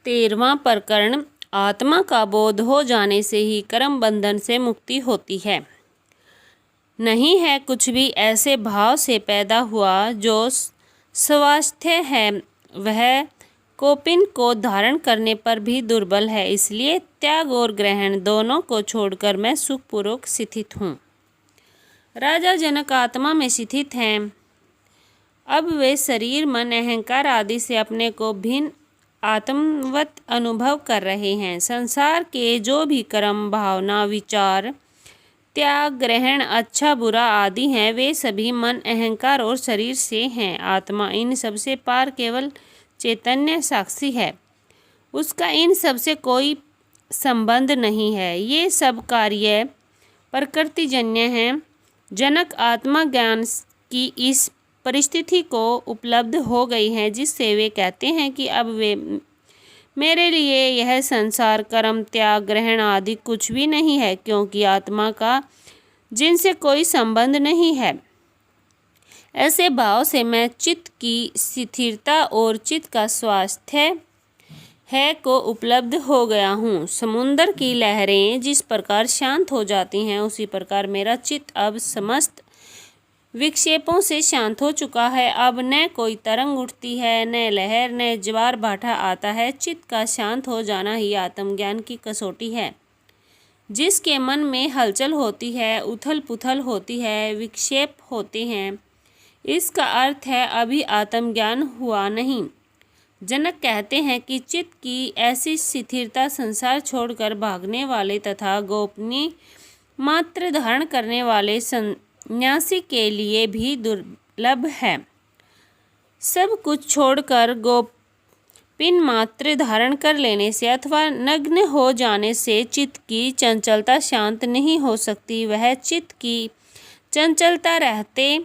13वां प्रकरण। आत्मा का बोध हो जाने से ही कर्म बंधन से मुक्ति होती है। नहीं है कुछ भी ऐसे भाव से पैदा हुआ जो स्वास्थ्य है, वह कोपिन को धारण करने पर भी दुर्बल है। इसलिए त्याग और ग्रहण दोनों को छोड़कर मैं सुखपूर्वक स्थित हूँ। राजा जनक आत्मा में स्थित हैं। अब वे शरीर, मन, अहंकार आदि से अपने को भिन्न आत्मवत अनुभव कर रहे हैं। संसार के जो भी कर्म, भावना, विचार, त्याग, ग्रहण, अच्छा बुरा आदि हैं, वे सभी मन, अहंकार और शरीर से हैं। आत्मा इन सबसे पार केवल चैतन्य साक्षी है। उसका इन सबसे कोई संबंध नहीं है। ये सब कार्य प्रकृतिजन्य हैं। जनक आत्मा ज्ञान की इस परिस्थिति को उपलब्ध हो गई है जिससे वे कहते हैं कि अब वे मेरे लिए यह संसार, कर्म, त्याग, ग्रहण आदि कुछ भी नहीं है, क्योंकि आत्मा का जिनसे कोई संबंध नहीं है। ऐसे भाव से मैं चित्त की स्थिरता और चित्त का स्वास्थ्य है को उपलब्ध हो गया हूँ। समुद्र की लहरें जिस प्रकार शांत हो जाती हैं, उसी प्रकार मेरा चित्त अब समस्त विक्षेपों से शांत हो चुका है। अब न कोई तरंग उठती है, न लहर, न ज्वार भाटा आता है। चित्त का शांत हो जाना ही आत्मज्ञान की कसौटी है। जिसके मन में हलचल होती है, उथल पुथल होती है, विक्षेप होते हैं, इसका अर्थ है अभी आत्मज्ञान हुआ नहीं। जनक कहते हैं कि चित्त की ऐसी स्थिरता संसार छोड़कर भागने वाले तथा गोपनीय मात्र धारण करने वाले सन्यासी के लिए भी दुर्लभ है। सब कुछ छोड़कर गोपिन मात्र धारण कर लेने से अथवा नग्न हो जाने से चित्त की चंचलता शांत नहीं हो सकती। वह चित्त की चंचलता रहते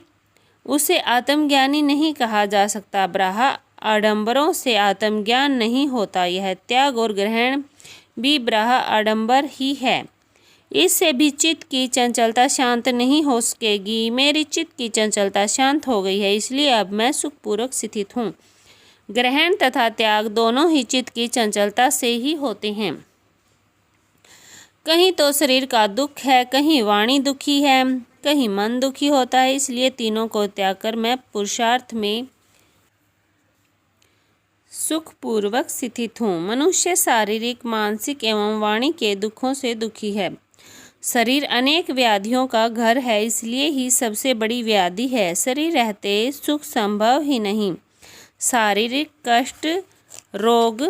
उसे आत्मज्ञानी नहीं कहा जा सकता। ब्राह्म आडंबरों से आत्मज्ञान नहीं होता। यह त्याग और ग्रहण भी ब्राह्म आडंबर ही है। इससे भी चित्त की चंचलता शांत नहीं हो सकेगी। मेरी चित्त की चंचलता शांत हो गई है, इसलिए अब मैं सुखपूर्वक स्थित हूँ। ग्रहण तथा त्याग दोनों ही चित्त की चंचलता से ही होते हैं। कहीं तो शरीर का दुख है, कहीं वाणी दुखी है, कहीं मन दुखी होता है। इसलिए तीनों को त्याग कर मैं पुरुषार्थ में सुखपूर्वक स्थित हूँ। मनुष्य शारीरिक, मानसिक एवं वाणी के दुखों से दुखी है। शरीर अनेक व्याधियों का घर है, इसलिए ही सबसे बड़ी व्याधि है। शरीर रहते सुख संभव ही नहीं। शारीरिक कष्ट, रोग,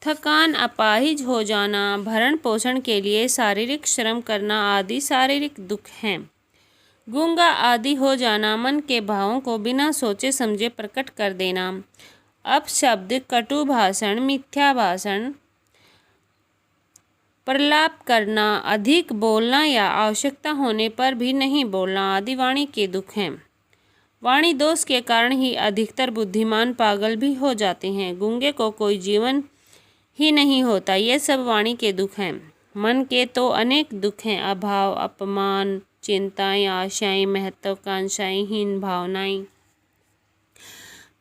थकान, अपाहिज हो जाना, भरण पोषण के लिए शारीरिक श्रम करना आदि शारीरिक दुख हैं। गूंगा आदि हो जाना, मन के भावों को बिना सोचे समझे प्रकट कर देना, अपशब्द, कटु भाषण, मिथ्या भाषण, प्रलाप करना, अधिक बोलना या आवश्यकता होने पर भी नहीं बोलना आदि वाणी के दुख हैं। वाणी दोष के कारण ही अधिकतर बुद्धिमान पागल भी हो जाते हैं। गूंगे को कोई जीवन ही नहीं होता। ये सब वाणी के दुख हैं। मन के तो अनेक दुख हैं। अभाव, अपमान, चिंताएं, आशाएं, महत्वाकांक्षाएं, हीन भावनाएं,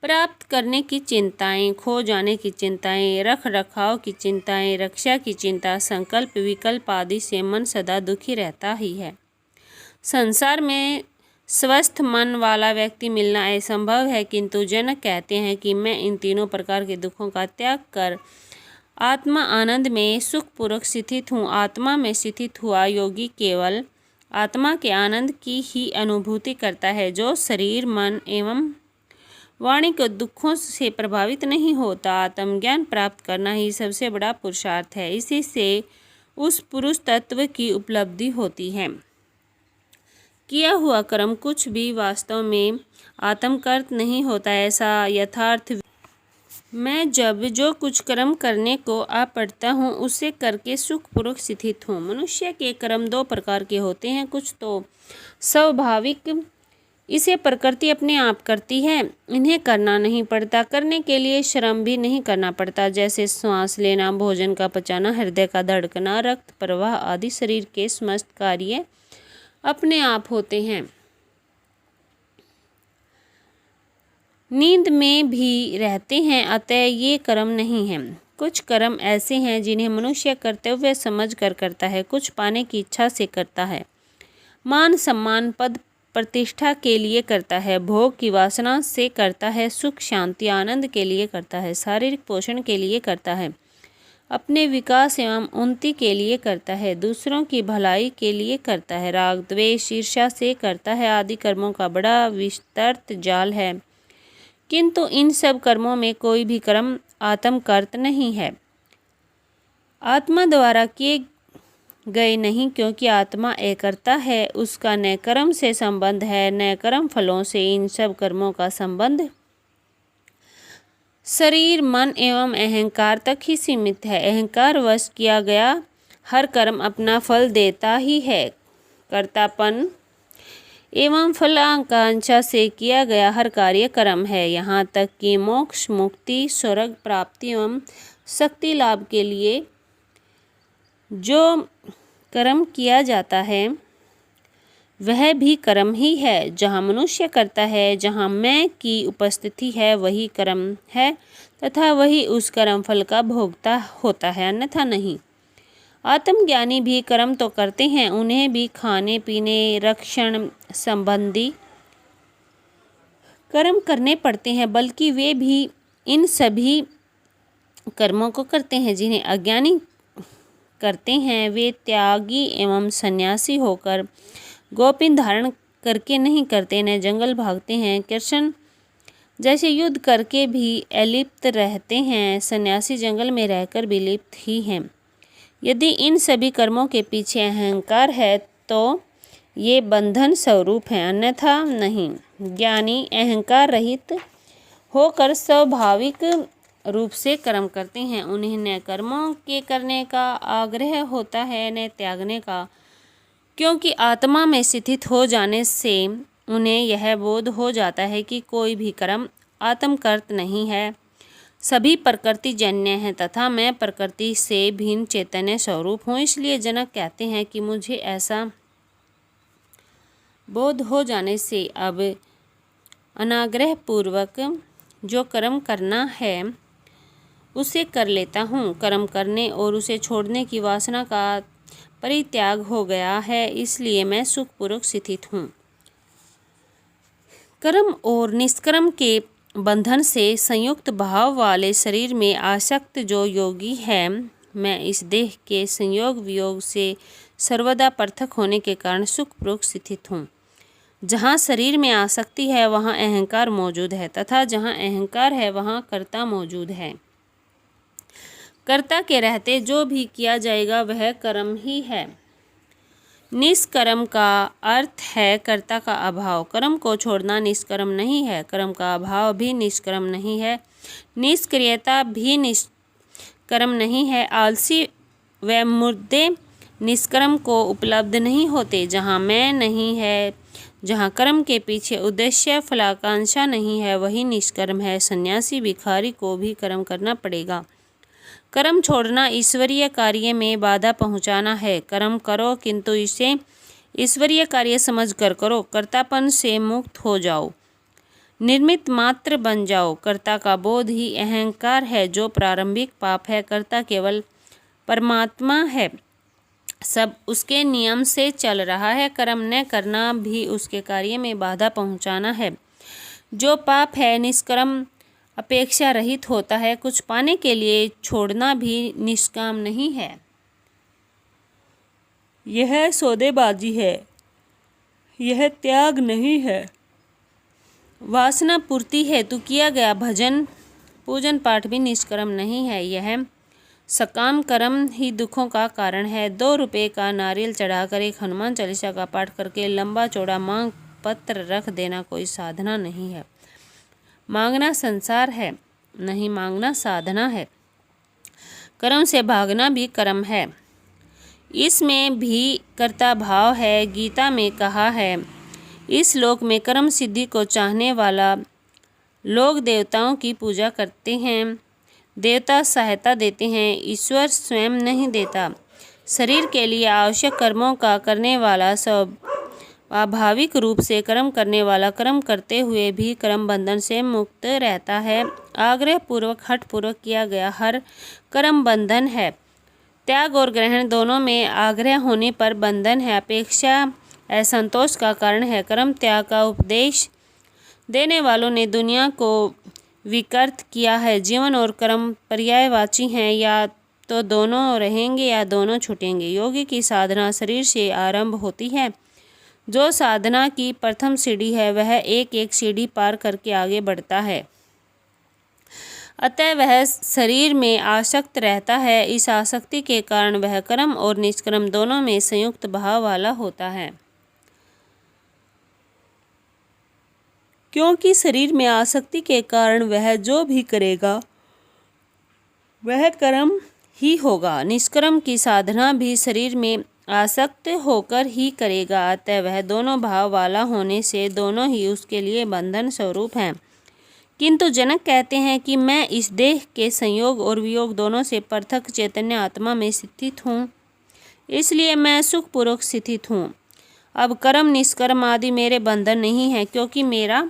प्राप्त करने की चिंताएं, खो जाने की चिंताएं, रख रखाव की चिंताएं, रक्षा की चिंता, संकल्प, विकल्प आदि से मन सदा दुखी रहता ही है। संसार में स्वस्थ मन वाला व्यक्ति मिलना असंभव है, किंतु जनक कहते हैं कि मैं इन तीनों प्रकार के दुखों का त्याग कर आत्मा आनंद में सुखपूर्वक स्थित हूँ। आत्मा में स्थित हुआ योगी केवल आत्मा के आनंद की ही अनुभूति करता है, जो शरीर, मन एवं वाणी के दुखों से प्रभावित नहीं होता। आत्मज्ञान प्राप्त करना ही सबसे बड़ा पुरुषार्थ है। इसी से उस पुरुष तत्व की उपलब्धि होती है। किया हुआ कर्म कुछ भी वास्तव में आत्मकृत नहीं होता, ऐसा यथार्थ मैं जब जो कुछ कर्म करने को आ पड़ता हूँ उसे करके सुखपूर्वक स्थित हूँ। मनुष्य के कर्म दो प्रकार के होते हैं। कुछ तो स्वाभाविक, इसे प्रकृति अपने आप करती है, इन्हें करना नहीं पड़ता, करने के लिए श्रम भी नहीं करना पड़ता, जैसे श्वास लेना, भोजन का पचाना, हृदय का धड़कना, रक्त प्रवाह आदि शरीर के समस्त कार्य अपने आप होते हैं। नींद में भी रहते हैं, अतः ये कर्म नहीं हैं। कुछ कर्म ऐसे हैं जिन्हें मनुष्य कर्तव्य समझ कर करता है, कुछ पाने की इच्छा से करता है, मान सम्मान पद प्रतिष्ठा के लिए करता है, भोग की वासना से करता है, सुख शांति आनंद के लिए करता है, शारीरिक पोषण के लिए करता है, अपने विकास एवं उन्नति के लिए करता है, दूसरों की भलाई के लिए करता है, राग द्वेष ईर्ष्या से करता है आदि कर्मों का बड़ा विस्तृत जाल है। किंतु इन सब कर्मों में कोई भी कर्म आत्मकर्त नहीं है, आत्मा द्वारा किए गए नहीं, क्योंकि आत्मा एकर्ता है, उसका न कर्म से संबंध है न कर्म फलों से। इन सब कर्मों का संबंध शरीर मन एवं अहंकार तक ही सीमित है। अहंकार वश किया गया हर कर्म अपना फल देता ही है। कर्तापन एवं फलाकांक्षा से किया गया हर कार्य कर्म है, यहाँ तक कि मोक्ष मुक्ति स्वर्ग प्राप्ति एवं शक्ति लाभ के लिए जो कर्म किया जाता है वह भी कर्म ही है। जहाँ मनुष्य करता है, जहाँ मैं की उपस्थिति है, वही कर्म है तथा वही उस कर्म फल का भोगता होता है, अन्यथा नहीं। आत्मज्ञानी भी कर्म तो करते हैं, उन्हें भी खाने पीने रक्षण संबंधी कर्म करने पड़ते हैं, बल्कि वे भी इन सभी कर्मों को करते हैं जिन्हें अज्ञानी करते हैं। वे त्यागी एवं सन्यासी होकर गोपिन धारण करके नहीं करते, न जंगल भागते हैं। कृष्ण जैसे युद्ध करके भी अलिप्त रहते हैं, सन्यासी जंगल में रहकर भी लिप्त ही हैं। यदि इन सभी कर्मों के पीछे अहंकार है तो ये बंधन स्वरूप हैं, अन्यथा नहीं। ज्ञानी अहंकार रहित होकर स्वाभाविक रूप से कर्म करते हैं, उन्हें न कर्मों के करने का आग्रह होता है न त्यागने का, क्योंकि आत्मा में स्थित हो जाने से उन्हें यह बोध हो जाता है कि कोई भी कर्म आत्मकर्त नहीं है, सभी प्रकृति जन्य हैं तथा मैं प्रकृति से भिन्न चैतन्य स्वरूप हूँ। इसलिए जनक कहते हैं कि मुझे ऐसा बोध हो जाने से अब अनाग्रह पूर्वक जो कर्म करना है उसे कर लेता हूँ। कर्म करने और उसे छोड़ने की वासना का परित्याग हो गया है, इसलिए मैं सुखपूर्वक स्थित हूँ। कर्म और निष्कर्म के बंधन से संयुक्त भाव वाले शरीर में आसक्त जो योगी है, मैं इस देह के संयोग वियोग से सर्वदा पृथक होने के कारण सुखपूर्वक स्थित हूँ। जहाँ शरीर में आसक्ति है वहाँ अहंकार मौजूद है तथा जहाँ अहंकार है वहाँ कर्ता मौजूद है। कर्ता के रहते जो भी किया जाएगा वह कर्म ही है। निष्कर्म का अर्थ है कर्ता का अभाव। कर्म को छोड़ना निष्कर्म नहीं है, कर्म का अभाव भी निष्कर्म नहीं है, निष्क्रियता भी निष्कर्म नहीं है। आलसी व मुर्दे निष्कर्म को उपलब्ध नहीं होते। जहाँ मैं नहीं है, जहाँ कर्म के पीछे उद्देश्य फलाकांक्षा नहीं है, वही निष्कर्म है। सन्यासी भिखारी को भी कर्म करना पड़ेगा। कर्म छोड़ना ईश्वरीय कार्य में बाधा पहुंचाना है। कर्म करो किंतु इसे ईश्वरीय कार्य समझकर करो। कर्तापन से मुक्त हो जाओ, निर्मित मात्र बन जाओ। कर्ता का बोध ही अहंकार है जो प्रारंभिक पाप है। कर्ता केवल परमात्मा है, सब उसके नियम से चल रहा है। कर्म न करना भी उसके कार्य में बाधा पहुंचाना है। जो पाप है निष्कर्म अपेक्षा रहित होता है। कुछ पाने के लिए छोड़ना भी निष्काम नहीं है, यह सौदेबाजी है, यह त्याग नहीं है। वासना पूर्ति हेतु किया गया भजन पूजन पाठ भी निष्कर्म नहीं है, यह सकाम कर्म ही दुखों का कारण है। 2 रुपये का नारियल चढ़ाकर एक हनुमान चालीसा का पाठ करके लंबा चौड़ा मांग पत्र रख देना कोई साधना नहीं है। मांगना संसार है, नहीं मांगना साधना है। कर्म से भागना भी कर्म है, इसमें भी कर्ता भाव है। गीता में कहा है, इस लोक में कर्म सिद्धि को चाहने वाला लोग देवताओं की पूजा करते हैं, देवता सहायता देते हैं, ईश्वर स्वयं नहीं देता। शरीर के लिए आवश्यक कर्मों का करने वाला सब स्वाभाविक रूप से कर्म करने वाला कर्म करते हुए भी कर्म बंधन से मुक्त रहता है। आग्रह पूर्वक हठ पूर्वक किया गया हर कर्म बंधन है। त्याग और ग्रहण दोनों में आग्रह होने पर बंधन है। अपेक्षा असंतोष का कारण है। कर्म त्याग का उपदेश देने वालों ने दुनिया को विकृत किया है। जीवन और कर्म पर्यायवाची हैं, या तो दोनों रहेंगे या दोनों छूटेंगे। योगी की साधना शरीर से आरंभ होती है। जो साधना की प्रथम सीढ़ी है वह एक एक सीढ़ी पार करके आगे बढ़ता है, अतः वह शरीर में आसक्त रहता है। इस आसक्ति के कारण वह कर्म और निष्कर्म दोनों में संयुक्त भाव वाला होता है। क्योंकि शरीर में आसक्ति के कारण वह जो भी करेगा वह कर्म ही होगा। निष्कर्म की साधना भी शरीर में आसक्त होकर ही करेगा, अतः वह दोनों भाव वाला होने से दोनों ही उसके लिए बंधन स्वरूप हैं। किंतु जनक कहते हैं कि मैं इस देह के संयोग और वियोग दोनों से पृथक चैतन्य आत्मा में स्थित हूँ, इसलिए मैं सुखपूर्वक स्थित हूँ। अब कर्म निष्कर्म आदि मेरे बंधन नहीं है, क्योंकि मेरा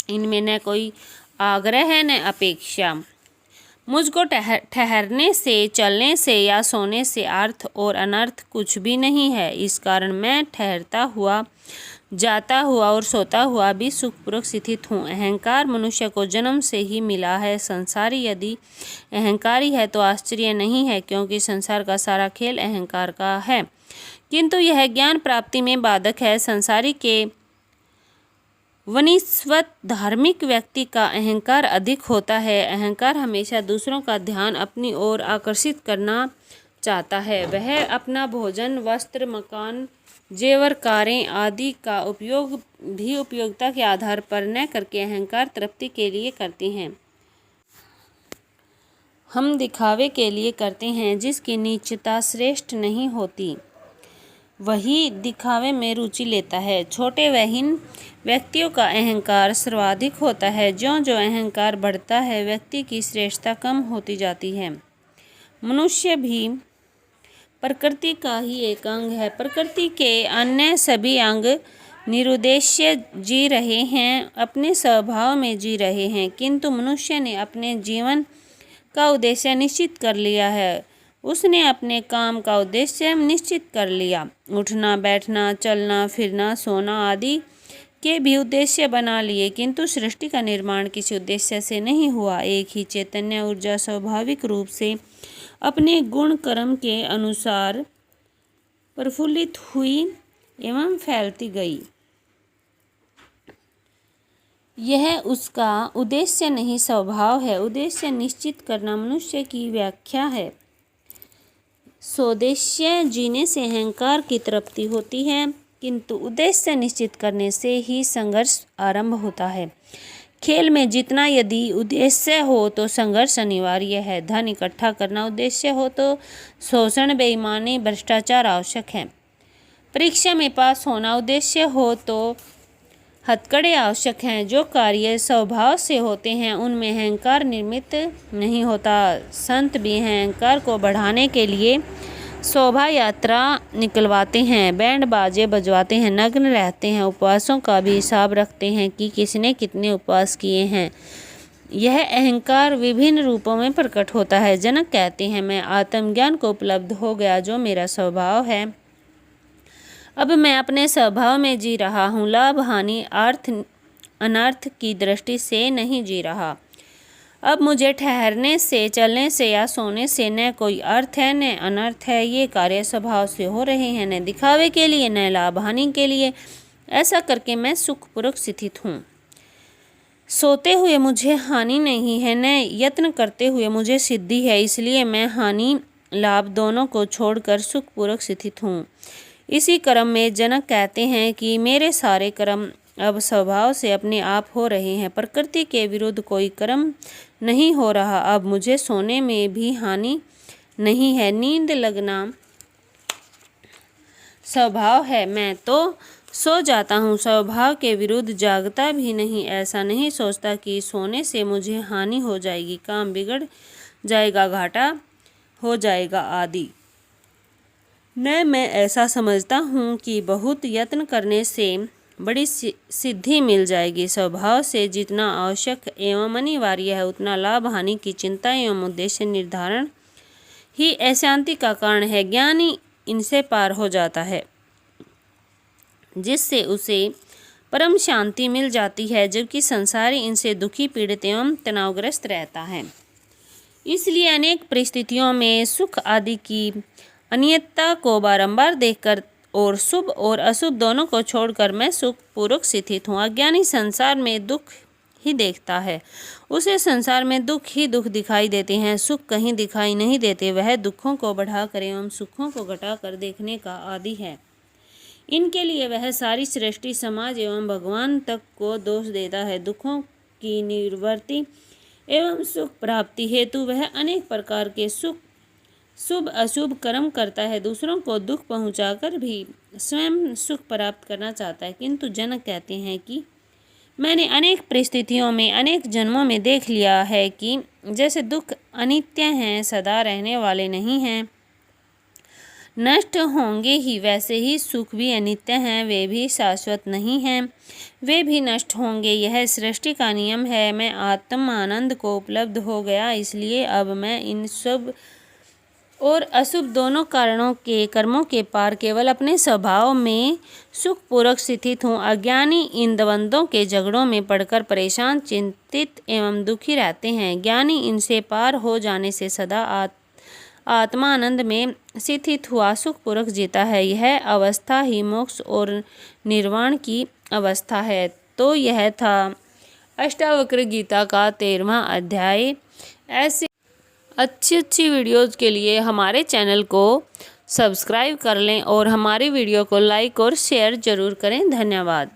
इनमें न कोई आग्रह है न अपेक्षा। मुझको ठहरने से, चलने से या सोने से अर्थ और अनर्थ कुछ भी नहीं है। इस कारण मैं ठहरता हुआ, जाता हुआ और सोता हुआ भी सुखपूर्वक स्थित हूँ। अहंकार मनुष्य को जन्म से ही मिला है। संसारी यदि अहंकारी है तो आश्चर्य नहीं है, क्योंकि संसार का सारा खेल अहंकार का है। किंतु यह ज्ञान प्राप्ति में बाधक है। संसारी के वनिस्वत धार्मिक व्यक्ति का अहंकार अधिक होता है। अहंकार हमेशा दूसरों का ध्यान अपनी ओर आकर्षित करना चाहता है। वह अपना भोजन, वस्त्र, मकान, जेवर, कारें आदि का उपयोग भी उपयोगिता के आधार पर न करके अहंकार तृप्ति के लिए करते हैं। हम दिखावे के लिए करते हैं। जिसकी नीचता श्रेष्ठ नहीं होती वही दिखावे में रुचि लेता है। छोटे व हीन व्यक्तियों का अहंकार सर्वाधिक होता है। ज्यों ज्यों अहंकार बढ़ता है व्यक्ति की श्रेष्ठता कम होती जाती है। मनुष्य भी प्रकृति का ही एक अंग है। प्रकृति के अन्य सभी अंग निरुद्देश्य जी रहे हैं, अपने स्वभाव में जी रहे हैं, किंतु मनुष्य ने अपने जीवन का उद्देश्य निश्चित कर लिया है। उसने अपने काम का उद्देश्य निश्चित कर लिया। उठना, बैठना, चलना फिरना, सोना आदि के भी उद्देश्य बना लिए, किंतु सृष्टि का निर्माण किसी उद्देश्य से नहीं हुआ। एक ही चैतन्य ऊर्जा स्वाभाविक रूप से अपने गुण कर्म के अनुसार प्रफुल्लित हुई एवं फैलती गई। यह उसका उद्देश्य नहीं, स्वभाव है। उद्देश्य निश्चित करना मनुष्य की व्याख्या है। स्वोद्देश्य जीने से अहंकार की तृप्ति होती है, किंतु उद्देश्य निश्चित करने से ही संघर्ष आरंभ होता है। खेल में जीतना यदि उद्देश्य हो तो संघर्ष अनिवार्य है। धन इकट्ठा करना उद्देश्य हो तो शोषण, बेईमानी, भ्रष्टाचार आवश्यक है। परीक्षा में पास होना उद्देश्य हो तो हथकड़े आवश्यक हैं। जो कार्य स्वभाव से होते हैं उनमें अहंकार निर्मित नहीं होता। संत भी अहंकार को बढ़ाने के लिए शोभा यात्रा निकलवाते हैं, बैंड बाजे बजवाते हैं, नग्न रहते हैं, उपवासों का भी हिसाब रखते हैं कि किसने कितने उपवास किए हैं। यह अहंकार विभिन्न रूपों में प्रकट होता है। जनक कहते हैं, मैं आत्मज्ञान को उपलब्ध हो गया जो मेरा स्वभाव है। अब मैं अपने स्वभाव में जी रहा हूँ। लाभ हानि, अर्थ अनर्थ की दृष्टि से नहीं जी रहा। अब मुझे ठहरने से, चलने से या सोने से न कोई अर्थ है न अनर्थ है। ये कार्य स्वभाव से हो रहे हैं, न दिखावे के लिए न लाभ हानि के लिए। ऐसा करके मैं सुखपूर्वक स्थित हूँ। सोते हुए मुझे हानि नहीं है, न यत्न करते हुए मुझे सिद्धि है। इसलिए मैं हानि लाभ दोनों को छोड़कर सुखपूर्वक स्थित हूँ। इसी क्रम में जनक कहते हैं कि मेरे सारे कर्म अब स्वभाव से अपने आप हो रहे हैं। प्रकृति के विरुद्ध कोई कर्म नहीं हो रहा। अब मुझे सोने में भी हानि नहीं है। नींद लगना स्वभाव है, मैं तो सो जाता हूँ। स्वभाव के विरुद्ध जागता भी नहीं। ऐसा नहीं सोचता कि सोने से मुझे हानि हो जाएगी, काम बिगड़ जाएगा, घाटा हो जाएगा आदि। मैं ऐसा समझता हूँ कि बहुत यत्न करने से बड़ी सिद्धि मिल जाएगी। स्वभाव से जितना आवश्यक एवं अनिवार्य है उतना लाभ हानि की चिंता एवं उद्देश्य निर्धारण ही अशांति का कारण है। ज्ञानी इनसे पार हो जाता है जिससे उसे परम शांति मिल जाती है, जबकि संसारी इनसे दुखी, पीड़ित एवं तनावग्रस्त रहता है। इसलिए अनेक परिस्थितियों में सुख आदि की अनियतता को बारंबार देखकर और शुभ और अशुभ दोनों को छोड़कर मैं सुख पूर्वक स्थित हूँ। अज्ञानी संसार में दुख ही देखता है, उसे संसार में दुख ही दुख दिखाई देते हैं, सुख कहीं दिखाई नहीं देते। वह दुखों को बढ़ाकर एवं सुखों को घटाकर देखने का आदी है। इनके लिए वह सारी सृष्टि, समाज एवं भगवान तक को दोष देता है। दुखों की निवृत्ति एवं सुख प्राप्ति हेतु वह अनेक प्रकार के शुभ अशुभ कर्म करता है। दूसरों को दुख पहुंचाकर भी स्वयं सुख प्राप्त करना चाहता है। किंतु जनक कहते हैं कि मैंने अनेक परिस्थितियों में अनेक जन्मों में देख लिया है कि जैसे दुख अनित्य हैं, सदा रहने वाले नहीं हैं, नष्ट होंगे ही, वैसे ही सुख भी अनित्य हैं, वे भी शाश्वत नहीं हैं, वे भी नष्ट होंगे। यह सृष्टि का नियम है। मैं आत्मानंद को उपलब्ध हो गया, इसलिए अब मैं इन शुभ और अशुभ दोनों कारणों के कर्मों के पार केवल अपने स्वभाव में सुखपूर्वक स्थित हूँ। अज्ञानी इन द्वंद्वों के झगड़ों में पड़कर परेशान, चिंतित एवं दुखी रहते हैं। ज्ञानी इनसे पार हो जाने से सदा आत्मानंद में स्थित हुआ सुखपूर्वक जीता है। यह अवस्था ही मोक्ष और निर्वाण की अवस्था है। तो यह था अष्टावक्र गीता का 13वां अध्याय। ऐसे अच्छी वीडियोज़ के लिए हमारे चैनल को सब्सक्राइब कर लें और हमारी वीडियो को लाइक और शेयर ज़रूर करें। धन्यवाद।